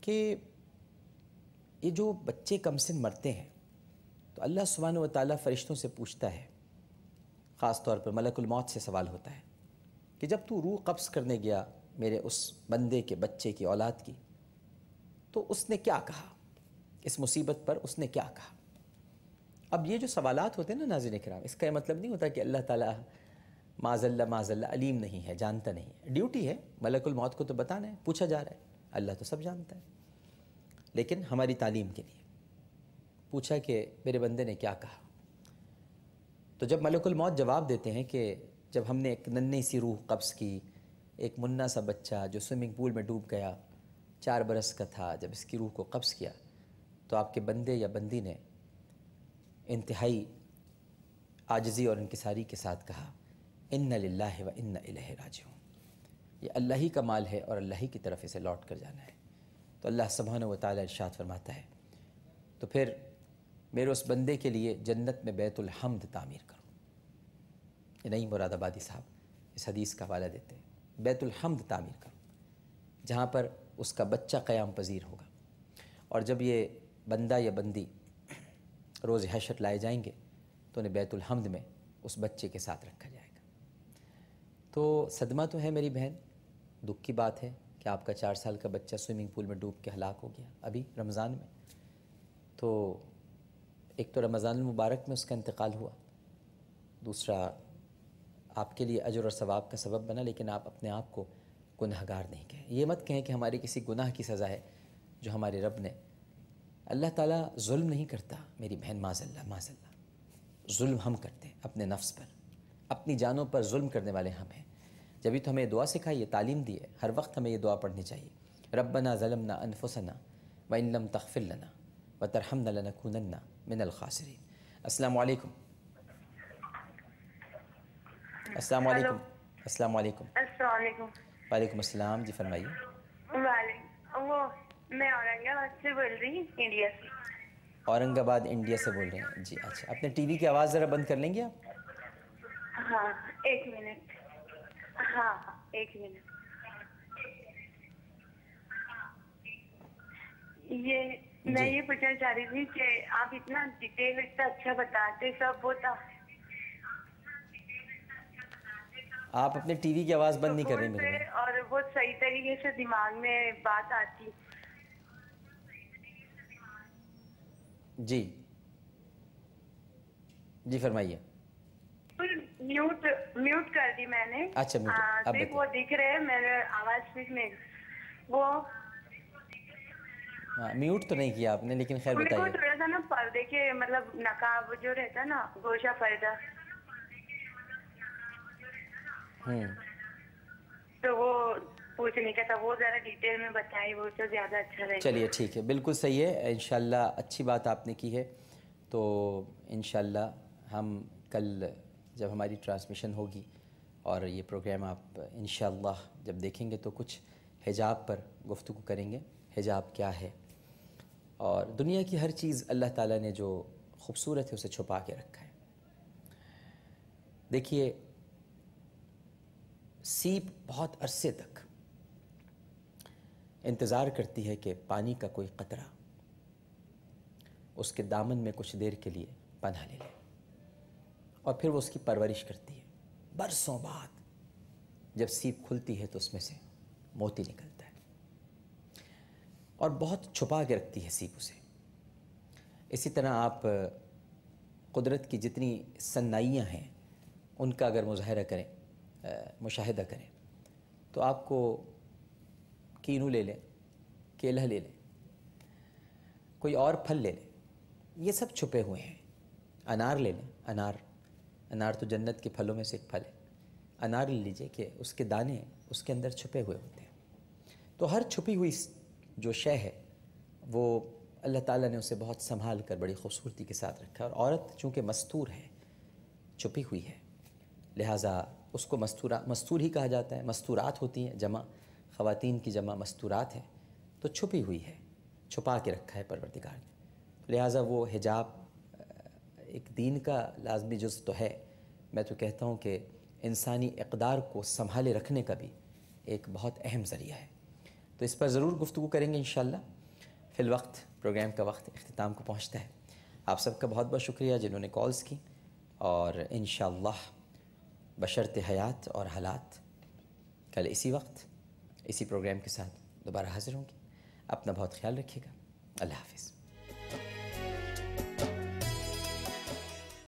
کہ یہ جو بچے کم سن مرتے ہیں تو اللہ سبحانہ و تعالیٰ فرشتوں سے پوچھتا ہے، خاص طور پر ملک الموت سے سوال ہوتا ہے کہ جب تو روح قبض کرنے گیا میرے اس بندے کے بچے کی اولاد کی تو اس نے کیا کہا، اس مصیبت پر اس نے کیا کہا۔ اب یہ جو سوالات ہوتے ہیں نا ناظرین کرام، اس کا یہ مطلب نہیں ہوتا کہ اللہ تعالیٰ معاذ اللہ علیم نہیں ہے، جانتا نہیں ہے۔ ڈیوٹی ہے ملک الموت کو تو بتانا ہے، پوچھا جا رہا ہے، اللہ تو سب جانتا ہے، لیکن ہماری تعلیم کے لیے پوچھا کہ میرے بندے نے کیا کہا۔ تو جب ملک الموت جواب دیتے ہیں کہ جب ہم نے ایک ننھی سی روح قبض کی، ایک منا سا بچہ جو سوئمنگ پول میں ڈوب گیا، 4 برس کا تھا، جب اس کی روح کو قبض کیا تو آپ کے بندے یا بندی نے انتہائی عاجزی اور انکساری کے ساتھ کہا، اِنَّ لِلَّهِ وَإِنَّ إِلَيْهِ راجعون، یہ اللہ ہی کا مال ہے اور اللہ ہی کی طرف اسے لوٹ کر جانا ہے۔ تو اللہ سبحانہ و تعالیٰ ارشاد فرماتا ہے، تو پھر میرے اس بندے کے لیے جنت میں بیت الحمد تعمیر کرو۔ یہ نہیں مراد آبادی صاحب اس حدیث کا حوالہ دیتے ہیں، بیت الحمد تعمیر کرو جہاں پر اس کا بچہ قیام پذیر ہوگا، اور جب یہ بندہ یا بندی روز حشر لائے جائیں گے تو انہیں بیت الحمد میں اس بچے کے ساتھ رکھا جائے گا۔ تو صدمہ تو ہے میری بہن، دکھ کی بات ہے کہ آپ کا 4 سال کا بچہ سوئمنگ پول میں ڈوب کے ہلاک ہو گیا ابھی رمضان میں۔ تو ایک تو رمضان المبارک میں اس کا انتقال ہوا، دوسرا آپ کے لیے اجر اور ثواب کا سبب بنا، لیکن آپ اپنے آپ کو گنہگار نہیں کہیں۔ یہ مت کہیں کہ ہمارے کسی گناہ کی سزا ہے جو ہمارے رب نے، اللہ تعالیٰ ظلم نہیں کرتا میری بہن، معاذ اللہ، ظلم ہم کرتے ہیں اپنے نفس پر، اپنی جانوں پر ظلم کرنے والے ہم ہیں۔ جبھی تو ہمیں دعا سکھائی ہے، تعلیم دی ہے، ہر وقت ہمیں یہ دعا پڑھنی چاہیے، ربنا ظلمنا انفسنا وان لم تغفر لنا وترحمنا لنکونن من الخاسرین۔ السلام علیکم۔ السلام ہیلو، علیکم۔ السلام علیکم۔ السلام علیکم۔ وعلیکم السلام، جی فرمائیے۔ وعلیکم، وہ میں اورنگ آباد سے بول رہی ہوں، انڈیا سے۔ اورنگ آباد انڈیا سے بول رہے ہیں، جی اچھا، اپنے ٹی وی کی آواز ذرا بند کر لیں گے آپ؟ ہاں 1 منٹ، ہاں 1 منٹ۔ میں یہ پوچھنا چاہ رہی تھی کہ آپ اتنا ڈیٹیل اتنا اچھا بتاتے سب ہوتا، آپ اپنے ٹی وی کی آواز بند نہیں کر رہے میرے بھائی، اور وہ صحیح طریقے سے دماغ میں بات آتی۔ جی جی فرمائیے۔ میوٹ کر دی میں نے۔ اچھا اب صرف وہ دکھ رہے، میرے آواز صرف میں وہ ہاں میوٹ تو نہیں کیا آپ نے، لیکن خیر میرے کو بتائیے۔ تھوڑا سا نا پردے کے مطلب نقاب جو رہتا نا، گوشہ پردہ، تو وہ پوچھنے کا تھا، وہ ذرا ڈیٹیل میں بتائیے، وہ تو زیادہ اچھا رہے گا۔ چلیے ٹھیک ہے، بالکل صحیح ہے، انشاءاللہ اچھی بات آپ نے کی ہے۔ تو انشاءاللہ ہم کل جب ہماری ٹرانسمیشن ہوگی اور یہ پروگرام آپ انشاءاللہ جب دیکھیں گے تو کچھ حجاب پر گفتگو کریں گے، حجاب کیا ہے، اور دنیا کی ہر چیز اللہ تعالیٰ نے جو خوبصورت ہے اسے چھپا کے رکھا ہے۔ دیکھیے سیپ بہت عرصے تک انتظار کرتی ہے کہ پانی کا کوئی قطرہ اس کے دامن میں کچھ دیر کے لیے پناہ لے لے، اور پھر وہ اس کی پرورش کرتی ہے۔ برسوں بعد جب سیپ کھلتی ہے تو اس میں سے موتی نکلتا ہے، اور بہت چھپا کے رکھتی ہے سیپ اسے۔ اسی طرح آپ قدرت کی جتنی صنائیاں ہیں ان کا اگر مظاہرہ کریں، مشاہدہ کریں، تو آپ کو کینو لے لیں، کیلا لے لیں، کوئی اور پھل لے لیں، یہ سب چھپے ہوئے ہیں۔ انار لے لیں، انار تو جنت کے پھلوں میں سے ایک پھل ہے، انار لے لیجئے کہ اس کے دانے اس کے اندر چھپے ہوئے ہوتے ہیں۔ تو ہر چھپی ہوئی جو شے ہے وہ اللہ تعالیٰ نے اسے بہت سنبھال کر بڑی خوبصورتی کے ساتھ رکھا ہے، اور عورت چونکہ مستور ہے، چھپی ہوئی ہے، لہٰذا اس کو مستور ہی کہا جاتا ہے۔ مستورات ہوتی ہیں، جمع خواتین کی جمع مستورات ہے، تو چھپی ہوئی ہے، چھپا کے رکھا ہے پروردگار نے، لہٰذا وہ حجاب ایک دین کا لازمی جز تو ہے، میں تو کہتا ہوں کہ انسانی اقدار کو سنبھالے رکھنے کا بھی ایک بہت اہم ذریعہ ہے۔ تو اس پر ضرور گفتگو کریں گے انشاءاللہ. فی الوقت پروگرام کا وقت اختتام کو پہنچتا ہے. آپ سب کا بہت بہت شکریہ جنہوں نے کالز کی، اور انشاءاللہ بشرط حیات اور حالات کل اسی وقت اسی پروگرام کے ساتھ دوبارہ حاضر ہوں گے. اپنا بہت خیال رکھیے گا. اللہ حافظ.